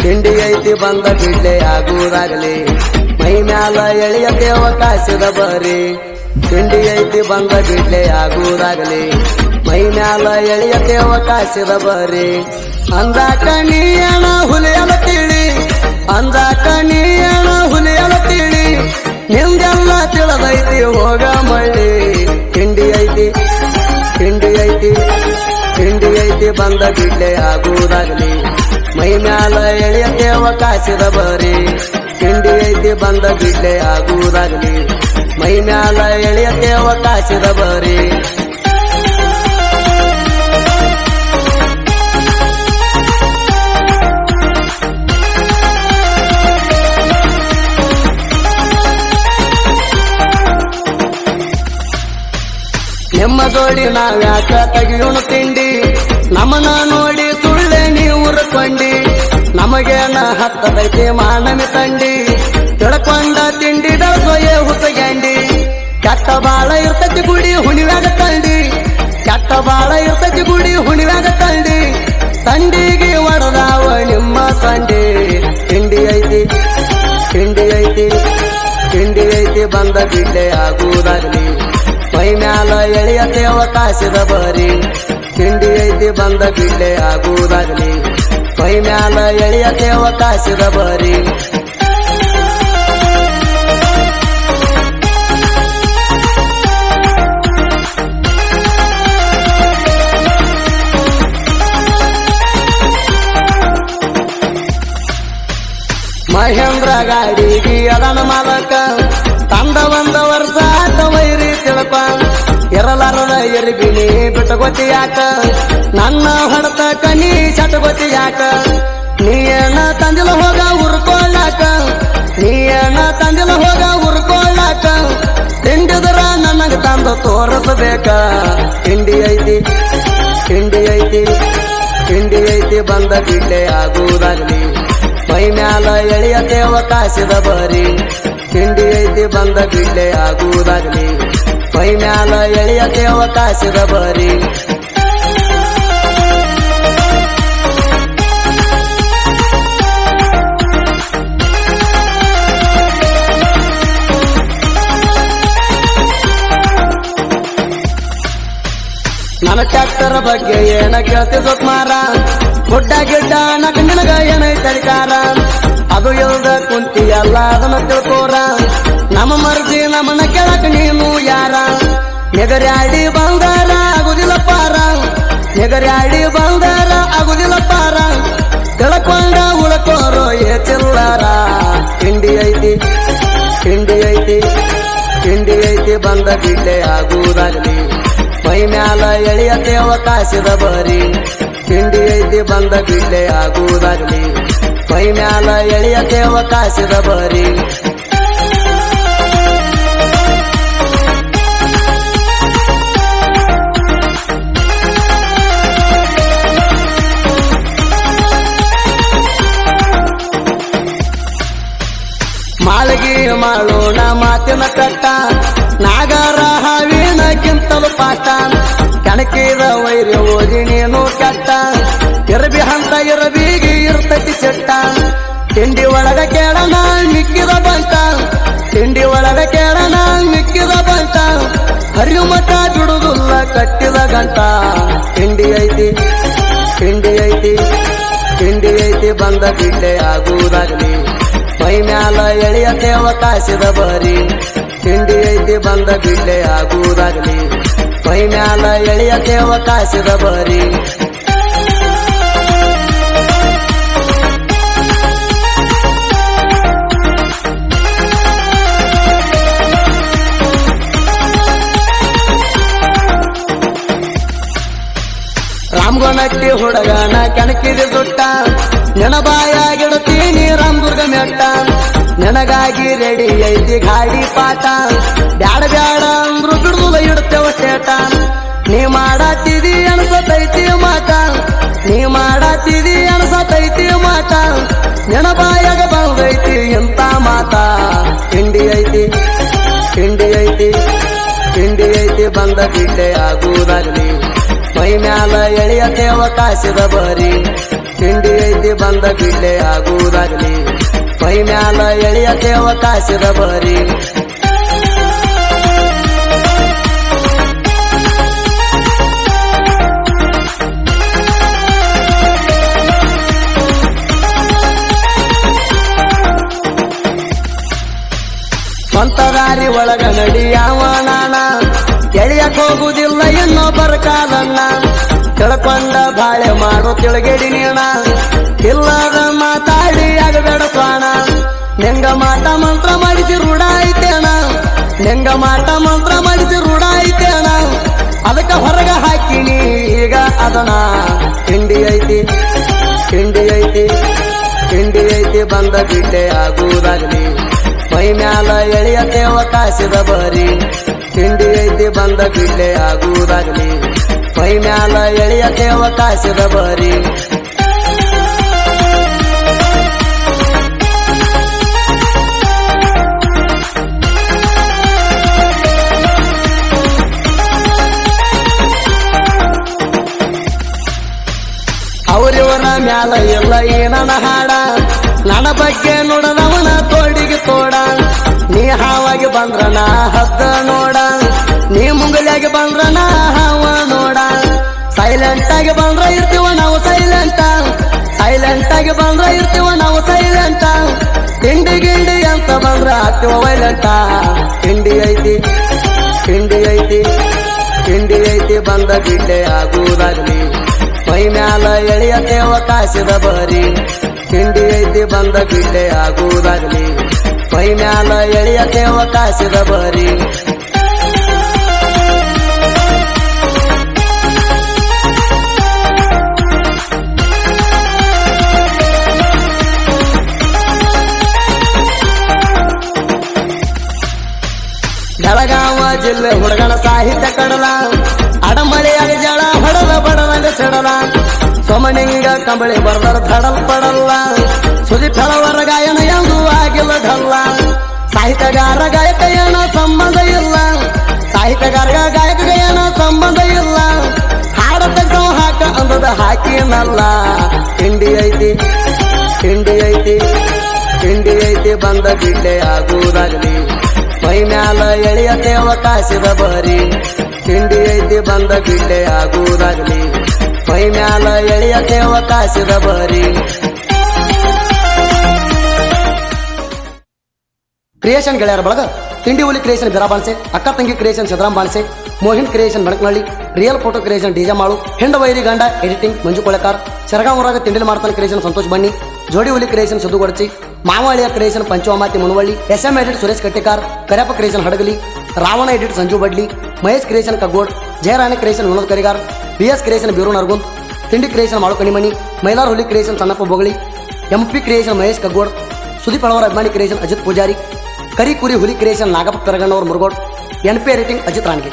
ತಿಂಡಿ ಐತಿ ಬಂದ ಬಿಡ್ಲೆ ಆಗುವುದಾಗಲಿ ಮೈ ಮ್ಯಾಲ ಎಳೆಯಕ್ಕೆ ಅವಕಾಶದ ಬರಿ ತಿಂಡಿ ಐತಿ ಬಂದ ಬಿಡ್ಲೆ ಆಗುವುದಾಗಲಿ ಮೈ ಮ್ಯಾಲ ಎಳೆಯಕ್ಕೆ ಅವಕಾಶದ ಬರಿ ಅಂದಾಕ ನೀಯಣ ಹುಲಿಯಲ ತಿಳಿ ಅಂದಾಕ ನೀಯಣ ಹುಲಿಯಲ ತಿಳಿ ನಿಮ್ದೆಲ್ಲ ತಿಳಿದೈತಿ ಹೋಗ ಮಳ್ಳಿ ತಿಂಡಿ ಐತಿ ತಿಂಡಿ ಐತಿ ತಿಂಡಿ ಐತಿ ಬಂದ ಬಿಡ್ಲೆ ಆಗುವುದಾಗಲಿ ಮೈ ಮ್ಯಾಲ ಎಳೆಯಕ್ಕೆ ಅವಕಾಶದ ಬರಿ ತಿಂಡಿ ಐತಿ ಬಂದ ಬಿಡ್ಲೆ ಆಗುವುದಾಗಲಿ ಮೈ ಮ್ಯಾಲ ಎಳೆಯಕ್ಕೆ ಅವಕಾಶದ ಬರಿ ನಿಮ್ಮ ಜೋಡಿ ನಾವ್ಯಾಕ ತೆಗಿಯೋಣ ತಿಂಡಿ ನಮ್ಮನ್ನ ನೋಡಿ ಸುಳ್ಳೆ ನೀವು ಉರ್ಕೊಂಡಿ ನಮಗೇನ ಹತ್ತದೈತಿ ಮಾನಮಿ ತಂಡಿ ತಿಳ್ಕೊಂಡ ತಿಂಡಿ ಬೆಳಸೋಯೇ ಹುಸಗ್ಯಾಂಡಿ ಕೆಟ್ಟ ಬಾಳ ಇರ್ತೈತಿ ಗುಡಿ ಹುಣಿವ್ಯಾಗ ತಂಡಿ ಕೆಟ್ಟ ಬಾಳ ಇರ್ತೈತಿ ಗುಡಿ ಹುಣಿವ್ಯಾಗ ತಂಡಿ ತಂಡಿಗೆ ಒಡದಾವ ನಿಮ್ಮ ಸಂಡಿ ತಿಂಡಿ ಐತಿ ತಿಂಡಿ ಐತಿ ತಿಂಡಿ ಐತಿ ಬಂದ ಬಿಡ್ಲೆ ಆಗುವುದಾಗಲಿ ಮೈ ಮ್ಯಾಲ ಎಳೆಯಕ್ಕೆ ಅವಕಾಶದ ಬರಿ ತಿಂಡಿ ಐತಿ ಬಂದ ಬಿಡ್ಲೆ ಆಗುವುದಾಗಲಿ ಮೈ ಮ್ಯಾಲ ಎಳೆಯಕ್ಕೆ ಅವಕಾಶದ ಬರಿ ಮಹೇಂದ್ರ ಗಾಡಿಗೆ ಅದನ ಮಾಲಕ ತಂದ ಒಂದ ವರ್ಷ ಆತ ವೈರಿ ತಿಳಪ ಎರಲಾರದ ಎರಿಬಿನಿ ಬಿಟ್ಟಗೊತ್ತಿ ಯಾಕ ನನ್ನ ಹೊಡೆತ ಕನಿ ಚಟಗೊತ್ತಿ ಯಾಕ ನೀಯನ ತಂದಿಲ ಹೋಗ ಉರ್ಕೊಳ್ಳಾಕ ನೀಯನ ತಂದಿಲ ಹೋಗ ಉರ್ಕೊಳ್ಳಾಕ ತಿಂಡಿದ್ರ ನನಗ ತಂದು ತೋರಿಸಬೇಕ ತಿಂಡಿ ಐತಿ ತಿಂಡಿ ಐತಿ ತಿಂಡಿ ಐತಿ ಬಂದ ಬಿಡ್ಲೆ ಆಗುವುದಾಗಲಿ ಮೈ ಮ್ಯಾಲ ಎಳೆಯಕ್ಕೆ ಅವಕಾಶದ ಬರಿ ತಿಂಡಿ ಐತಿ ಬಂದ ಬಿಡ್ಲೆ ಆಗುವುದಾಗಲಿ ಮೈ ಮ್ಯಾಲ ಎಳೆಯಕ್ಕೆ ಅವಕಾಶದ ಬರಿ ನನ್ನ ಟ್ಯಾಕ್ಟರ್ ಬಗ್ಗೆ ಏನ ಕೇಳ್ತಿ ಸುಮಾರ ಗುಡ್ಡ ಗಿಡ್ಡ ನಗ ನಿನಗ ಏನೈತರಿಕಾರ ಅದು ಇಲ್ದ ಕುಂತಿ ಎಲ್ಲ ಅದನ್ನ ತಿಳ್ಕೋರ ನಮ್ಮ ಮರ್ಜಿ ನಮ್ಮನ್ನ ಕೇಳಕ ನೀನು ಯಾರ ನೆಗರ್ಯಾಡಿ ಬಂಗಾರ ಆಗುದಿಲ್ಲ ಪಾರ ನೆಗರ್ಯಾಡಿ ಬಂಗಾರ ಆಗುದಿಲ್ಲ ಪಾರ ತಿಳ್ಕೊಂಡ ಉಳ್ಕೋರೋ ಚಿಲ್ಲಾರ ತಿಂಡಿ ಐತಿ ತಿಂಡಿ ಐತಿ ತಿಂಡಿ ಐತಿ ಬಂದ ಬಿಡ್ಲೆ ಆಗುವುದಾಗಲಿ ಮೈ ಮ್ಯಾಲ ಎಳೆಯಕ್ಕೆ ಅವಕಾಶದ ಬರಿ ತಿಂಡಿ ಐತಿ ಬಂದ ಬಿಡ್ಲೆ ಆಗುವುದಾಗಲಿ ಮೈ ಮ್ಯಾಲ ಎಳೆಯಕ್ಕೆ ಅವಕಾಶದ ಬರಿ ಮಾಳಗಿ ಮಾಡೋಣ ಮಾತಿನ ಕಟ್ಟ ನಾಗರ ಹಾವಿನಕ್ಕಿಂತಲೂ ಪಾಠ ಕಣಕಿದ ವೈರ್ಯ ಓದಿ ನೀನು ಕೆಟ್ಟ ಇರಬಿ ಹಂತ ಇರಬಿಗೆ ಇರ್ತೈತಿ ಸೆಟ್ಟ ತಿಂಡಿ ಒಳಗ ಕೇಳನ ಮಿಕ್ಕಿದ ಬಂಟ ತಿಂಡಿ ಒಳಗ ಕೇಳನ ಮಿಕ್ಕಿದ ಬಂಟ ಹರಿಯು ಮಠ ಬಿಡುದಿಲ್ಲ ಕಟ್ಟಿದ ಗಂಟ ತಿಂಡಿ ಐತಿ ತಿಂಡಿ ಐತಿ ತಿಂಡಿ ಐತಿ ಬಂದ ಬಿಡ್ಲೆ ಆಗುವುದಾಗಲಿ ಮೈ ಮ್ಯಾಲ ಎಳೆಯಕ್ಕೆ ಅವಕಾಶದ ಬರಿ ತಿಂಡಿ ಐತಿ ಬಂದ ಬಿಡ್ಲೆ ಆಗುವುದಾಗಲಿ ಮೈ ಮ್ಯಾಲ ಎಳೆಯಕ್ಕೆ ಅವಕಾಶದ ಬರಿ ರಾಮಗೋನಟ್ಟಿ ಹುಡುಗನ ಕೆಣಕಿದ ಸುಟ್ಟ ನೆನಬಾಯಾಗಿಡ್ತೀನಿ ರಾಮದುರ್ಗ ಮೆಟ್ಟ ನನಗಾಗಿ ರೆಡಿ ಐತಿ ಗಾಡಿ ಪಾಠ ಬ್ಯಾಡ ಬ್ಯಾಡ ಅಂದ್ರು ಬಿಡುದಿಲ್ಲ ಇಡ್ತೇವ ಸ್ಟೇಟ ನೀ ಮಾಡಾತಿದಿ ಅನ್ಸತೈತಿ ಮಾಟ ನೀ ಮಾಡಾತಿದಿ ಅನ್ಸತೈತಿ ಮಾಟ ನೆನಬಾಯಾಗ ಬಂದೈತಿ ಎಂತ ಮಾತ ತಿಂಡಿ ಐತಿ ತಿಂಡಿ ಐತಿ ತಿಂಡಿ ಐತಿ ಬಂದ ಬಿಡ್ಲೆ ಆಗುವುದಾಗಲಿ ಮೈ ಮ್ಯಾಲ ಎಳೆಯಕ್ಕೆ ಅವಕಾಶದ ಬರಿ ತಿಂಡಿ ಐತಿ ಬಂದ ಬಿಡ್ಲೆ ಆಗುವುದಾಗಲಿ ಮೈ ಮ್ಯಾಲ ಎಳೆಯತೇವ ಕಾಸಿದ ಬರಿ ಸ್ವಂತ ದಾರಿ ಒಳಗ ನಡಿಯಾವ ನಾಣ ಎಳೆಯಕ್ ಹೋಗುದಿಲ್ಲ ಇನ್ನೊಬ್ಬರ ಕಾಲನ್ನ ತಿಳ್ಕೊಂಡ ಬಾಳೆ ಮಾಡೋ ತಿಳಗೇಡಿ ನೀಣ ಇಲ್ಲದ ಮಾತಾಡಿ ಆಗಬೇಡ ಸ್ವಾಣ ನಿಂಗ ಮಾಟ ಮಂತ್ರ ಮಾಡಿಸಿ ರೂಢ ಐತೇಣ ನಿಂಗ ಮಾಟ ಮಂತ್ರ ಮಾಡಿಸಿ ರೂಢ ಐತೇಣ ಅದಕ್ಕ ಹೊರಗ ಹಾಕಿನಿ ಈಗ ಅದಣ ತಿಂಡಿ ಐತಿ ತಿಂಡಿ ಐತಿ ತಿಂಡಿ ಐತಿ ಬಂದ ಬಿಡ್ಲೆ ಆಗುವುದಾಗಲಿ ಮೈ ಮ್ಯಾಲ ಎಳೆಯತೇವ ಕಾಸಿದ ಬರಿ ತಿಂಡಿ ಐತಿ ಬಂದ ಬಿಡ್ಲೆ ಆಗುವುದಾಗಲಿ ಮೈ ಮ್ಯಾಲ ಎಳೆಯತೇವ ಕಾಸಿದ ಬರಿ ಅವರಿವರ ಮ್ಯಾಲ ಎಲ್ಲ ಏನನ ಹಾಡ ನನ್ನ ಬಗ್ಗೆ ನೋಡದವನ ತೋಡಿಗೆ ತೋಡ ನೀ ಹಾವಾಗಿ ಬಂದ್ರ ನಾ ಹದ್ದ ನೋಡ ನೀ ಮುಂಗಲಿಯಾಗಿ ಬಂದ್ರ ನಾ ಹಾವ ನೋಡ ಸೈಲೆಂಟ್ ಆಗಿ ಬಂದ್ರ ಇರ್ತೀವ ನಾವು ಸೈಲೆಂಟ ಸೈಲೆಂಟ್ ಆಗಿ ಬಂದ್ರ ಇರ್ತೀವ ನಾವು ಸೈಲೆಂಟ ತಿಂಡಿ ಗಿಂಡಿ ಅಂತ ಬಂದ್ರ ಹತ್ತಿವ ವೈಲೆಂಟ ತಿಂಡಿ ಐತಿ ತಿಂಡಿ ಐತಿ ತಿಂಡಿ ಐತಿ ಬಂದ ಬಿಡ್ಲೆ ಆಗುವುದಾಗಲಿ ಮೈ ಮ್ಯಾಲ ಎಳೆಯತೇವ ಕಾಸಿದ ಬರಿ ತಿಂಡಿ ಐತಿ ಬಂದ ಬಿಡ್ಲೆ ಆಗುವುದಾಗಲಿ ಮೈ ಮ್ಯಾಲ ಎಳೆಯತೇವ ಕಾಸಿದ ಬರಿ ಬೆಳಗಾವ ಜಿಲ್ಲೆ ಹುಡುಗನ ಸಾಹಿತ್ಯ ಕಡಲ ಅಡಮಳೆಯಾಗ ಜಳ ಹೊಡದ ಬಡದಂಗ ಸಿಡಲ ಸೋಮನಿಂಗ ಕಂಬಳಿ ಬರ್ದರ ಧಡಲ್ ಪಡಲ್ಲ ಸುದಿ ಫಲವರ ಗಾಯನ ಎಂದು ಆಗಿಲ್ಲ ಢಲ್ಲ ಸಾಹಿತ್ಯಗಾರ ಗಾಯಕ ಏನ ಸಂಬಂಧ ಇಲ್ಲ ಸಾಹಿತ್ಯಗಾರ ಗಾಯಕ ಏನ ಸಂಬಂಧ ಇಲ್ಲ ಹಾಡ ತಗ್ಸವ ಹಾಕ ಅಂದದ ಹಾಕಿನಲ್ಲ ತಿಂಡಿ ಐತಿ ತಿಂಡಿ ಐತಿ ತಿಂಡಿ ಐತಿ ಬಂದ ಬಿಡ್ಲೆ ಆಗುವುದಾಗಲಿ ಮೈ ಮ್ಯಾಲ ಎಳೆಯತೇವ ಕಾಸಿದ ಬರಿ ತಿಂಡಿ ಐತಿ ಬಂದ ಬಿಡ್ಲೆ ಆಗುವುದಾಗಲಿ ಮೈ ಮ್ಯಾಲ ಎಳೆಯತೇವ ಕಾಸಿದ ಬರಿ ಕ್ರಿಯೇಷನ್ ಗೆಳೆಯರ ಬಳಗ ತಿಂಡಿ ಹುಲಿ ಕ್ರಿಯೇಷನ್ ಬಿರಾ ಬಾಣಸೆ ಅಕ್ಕ ತಂಗಿ creation Siddaram Banase Mohin creation Belakanahalli real photo creation DJ Malu ಹೆಂಡ ವೈರಿ ಗಂಡ ಎಡಿಟಿಂಗ್ ಮಂಜು ಕೊಳೆಕಾರ್ ಸೆರಗಾಂ ಊರಾಗ ತಿಂಡಿಲ್ ಮಾಡ್ತಾನೆ ಕ್ರಿಯೇಷನ್ ಸಂತೋಷ್ ಬನ್ನಿ ಜೋಡಿ ಹುಲಿ ಕ್ರಿಯೇಷನ್ ಸುದ್ದುಗೊಡಚಿ ಮಾವಳಿಯ ಕ್ರಿಯೇಷನ್ ಪಂಚವಾಮಾತಿ Munavalli SM edit Suresh Kattikar Karyappa creation Hadagali Ravana edit Sanju Badli Mahesh creation Kaggod Jayarani creation Vinod Karigar BS creation Biru Nargund ತಿಂಡಿ ಕ್ರಿಯೇಷನ್ ಮಾಳು ಕಣಿಮಣಿ ಮೈಲಾರ್ ಹುಲಿ creation Sannappa Bogali MP creation Mahesh Kaggod Sudeep ಅಳವರ ಅಭಿಮಾನಿ ಕ್ರಿಯೇಷನ್ ಅಜಿತ್ ಪೂಜಾರಿ ಕರಿ ಕುರಿ ಹುಲಿ ಕ್ರಿಯೇಷನ್ ನಾಗಪ್ಪ ಪೆರಗಣ್ಣವ್ರ ಮುರುಗೋಡ್ NP ಎಡಿಟಿಂಗ್ ಅಜಿತ್ ರಾಣ್ಗೆ